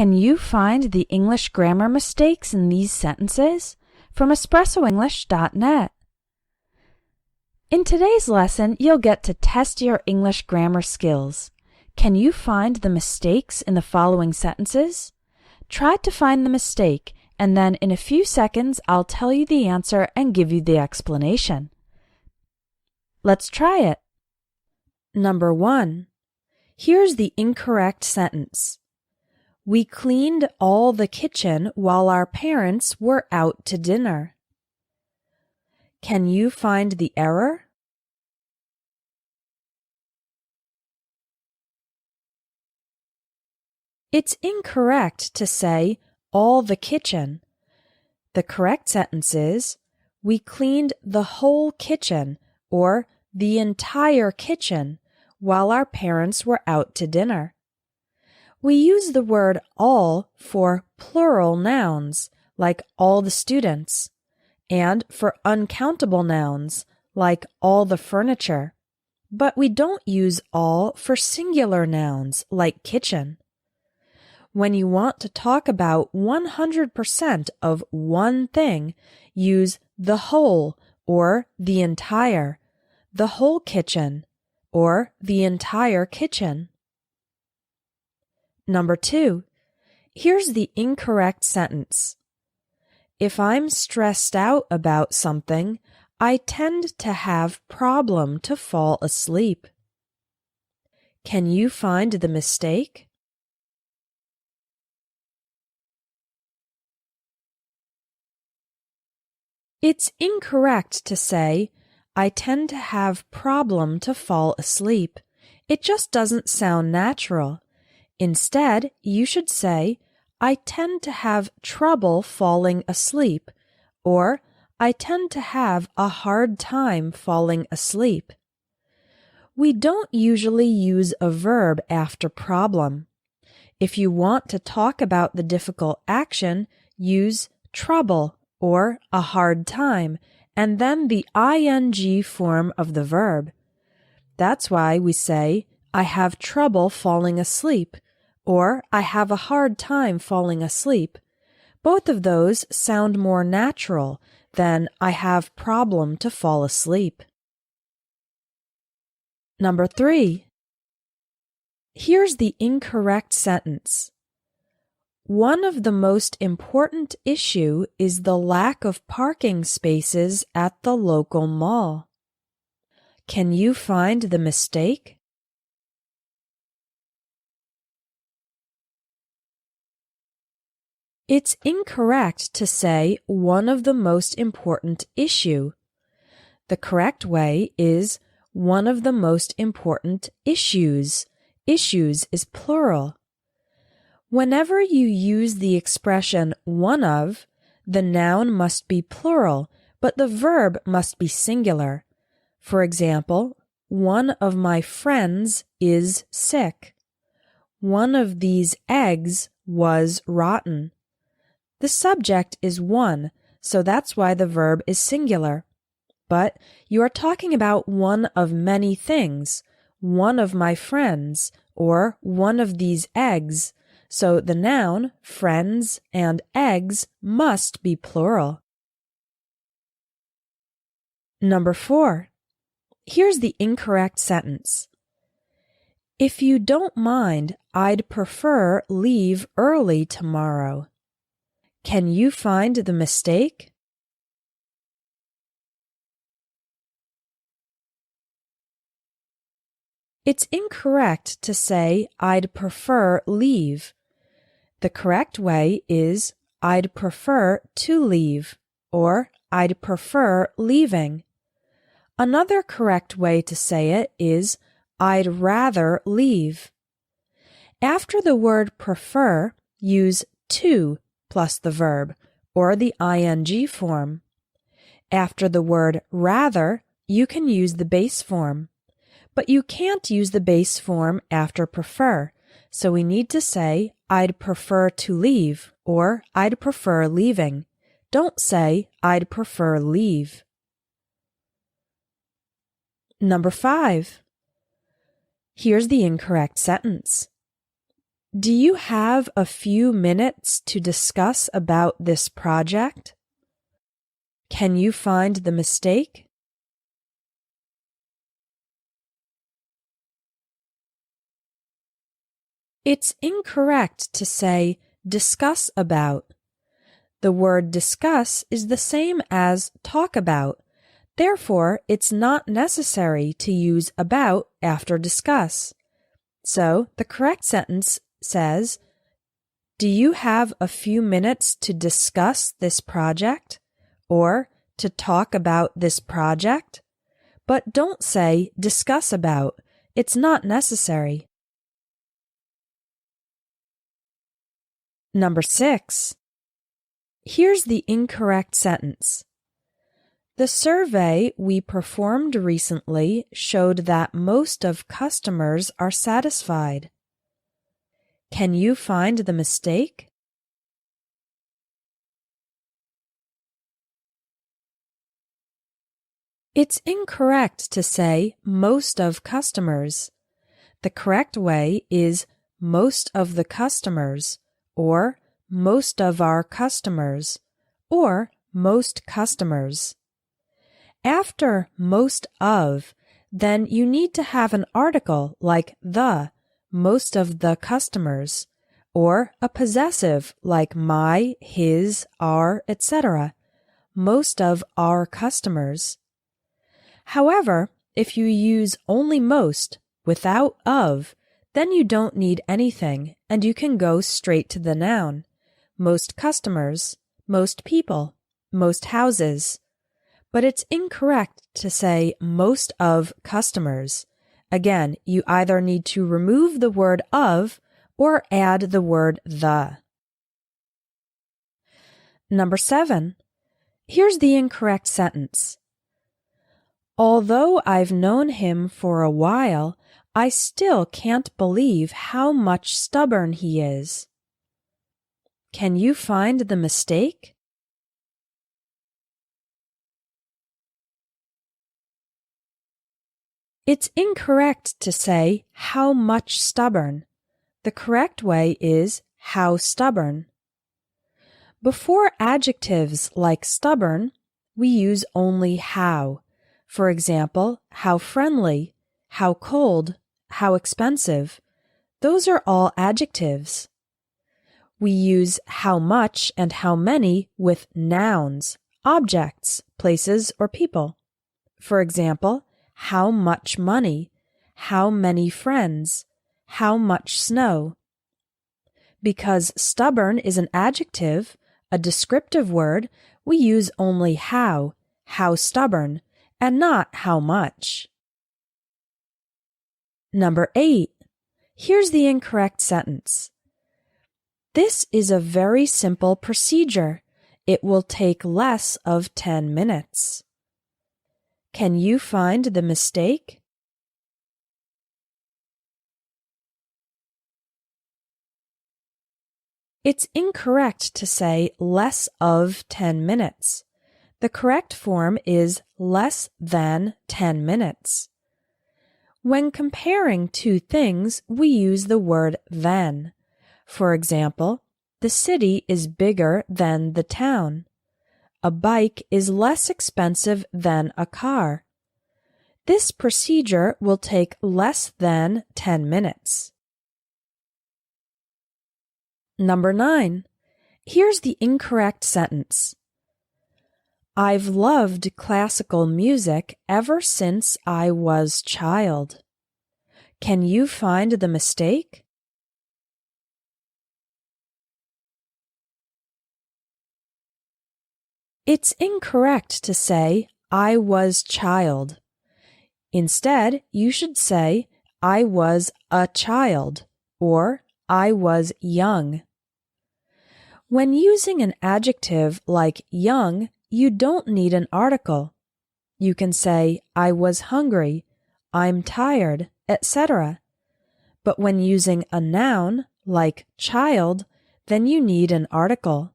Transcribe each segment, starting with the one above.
Can you find the English grammar mistakes in these sentences? From espressoenglish.net. In today's lesson, you'll get to test your English grammar skills. Can you find the mistakes in the following sentences? Try to find the mistake, and then in a few seconds, I'll tell you the answer and give you the explanation. Let's try it. Number 1. Here's the incorrect sentence. We cleaned all the kitchen while our parents were out to dinner. Can you find the error? It's incorrect to say all the kitchen. The correct sentence is, we cleaned the whole kitchen or the entire kitchen while our parents were out to dinner. We use the word all for plural nouns, like all the students, and for uncountable nouns, like all the furniture. But we don't use all for singular nouns, like kitchen. When you want to talk about 100% of one thing, use the whole or the entire, the whole kitchen, or the entire kitchen. Number 2. Here's the incorrect sentence. If I'm stressed out about something, I tend to have problem to fall asleep. Can you find the mistake? It's incorrect to say, I tend to have problem to fall asleep. It just doesn't sound natural. Instead, you should say, I tend to have trouble falling asleep, or I tend to have a hard time falling asleep. We don't usually use a verb after problem. If you want to talk about the difficult action, use trouble or a hard time, and then the ing form of the verb. That's why we say, I have trouble falling asleep, or I have a hard time falling asleep. Both of those sound more natural than I have problem to fall asleep. Number 3. Here's the incorrect sentence. One of the most important issue is the lack of parking spaces at the local mall. Can you find the mistake? It's incorrect to say one of the most important issue. The correct way is one of the most important issues. Issues is plural. Whenever you use the expression one of, the noun must be plural, but the verb must be singular. For example, one of my friends is sick. One of these eggs was rotten. The subject is one, so that's why the verb is singular. But you are talking about one of many things, one of my friends, or one of these eggs, so the noun, friends, and eggs must be plural. Number 4. Here's the incorrect sentence. If you don't mind, I'd prefer leave early tomorrow. Can you find the mistake? It's incorrect to say, I'd prefer leave. The correct way is, I'd prefer to leave, or I'd prefer leaving. Another correct way to say it is, I'd rather leave. After the word prefer, use to plus the verb, or the ing form. After the word rather, you can use the base form. But you can't use the base form after prefer, so we need to say, I'd prefer to leave, or I'd prefer leaving. Don't say, I'd prefer leave. Number 5. Here's the incorrect sentence. Do you have a few minutes to discuss about this project? Can you find the mistake? It's incorrect to say discuss about. The word discuss is the same as talk about. Therefore, it's not necessary to use about after discuss. So, the correct sentence says, do you have a few minutes to discuss this project? Or to talk about this project? But don't say discuss about. It's not necessary. Number 6. Here's the incorrect sentence. The survey we performed recently showed that most of customers are satisfied. Can you find the mistake? It's incorrect to say most of customers. The correct way is most of the customers, or most of our customers, or most customers. After most of, then you need to have an article like the, most of the customers, or a possessive like my, his, our, etc., most of our customers. However, if you use only most without of, then you don't need anything and you can go straight to the noun. Most customers, most people, most houses. But it's incorrect to say most of customers. Again, you either need to remove the word of or add the word the. Number 7. Here's the incorrect sentence. Although I've known him for a while, I still can't believe how much stubborn he is. Can you find the mistake? It's incorrect to say how much stubborn. The correct way is how stubborn. Before adjectives like stubborn, we use only how. For example, how friendly, how cold, how expensive. Those are all adjectives. We use how much and how many with nouns, objects, places, or people. For example, how much money, how many friends, how much snow. Because stubborn is an adjective, a descriptive word, we use only how stubborn, and not how much. Number 8. Here's the incorrect sentence. This is a very simple procedure. It will take less of 10 minutes. Can you find the mistake? It's incorrect to say less of 10 minutes. The correct form is less than 10 minutes. When comparing two things, we use the word than. For example, the city is bigger than the town. A bike is less expensive than a car. This procedure will take less than 10 minutes. Number 9. Here's the incorrect sentence. I've loved classical music ever since I was child. Can you find the mistake? It's incorrect to say I was child. Instead, you should say I was a child or I was young. When using an adjective like young, you don't need an article. You can say I was hungry, I'm tired, etc. But when using a noun like child, then you need an article.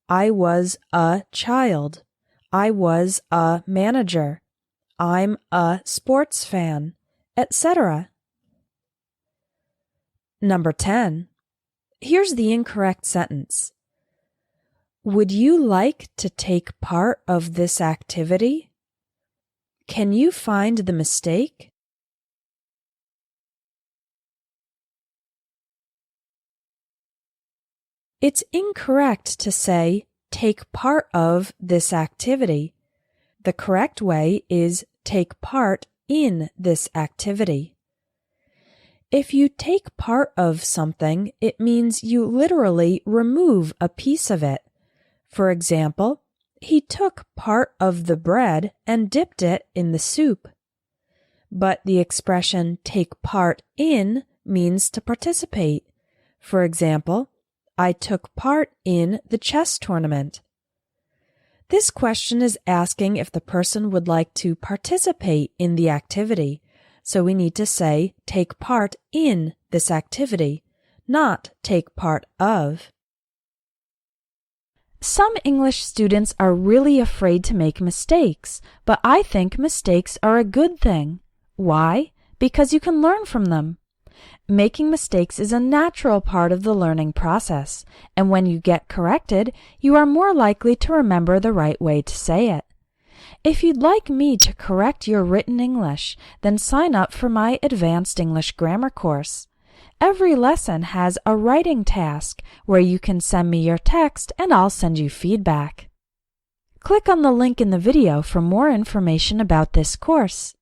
I was a child. I was a manager. I'm a sports fan, etc. Number 10. Here's the incorrect sentence. Would you like to take part of this activity? Can you find the mistake? It's incorrect to say, take part of this activity. The correct way is take part in this activity. If you take part of something, it means you literally remove a piece of it. For example, he took part of the bread and dipped it in the soup. But the expression take part in means to participate. For example, I took part in the chess tournament. This question is asking if the person would like to participate in the activity, so we need to say take part in this activity, not take part of. Some English students are really afraid to make mistakes, but I think mistakes are a good thing. Why? Because you can learn from them. Making mistakes is a natural part of the learning process, and when you get corrected, you are more likely to remember the right way to say it. If you'd like me to correct your written English, then sign up for my Advanced English Grammar course. Every lesson has a writing task where you can send me your text and I'll send you feedback. Click on the link in the video for more information about this course.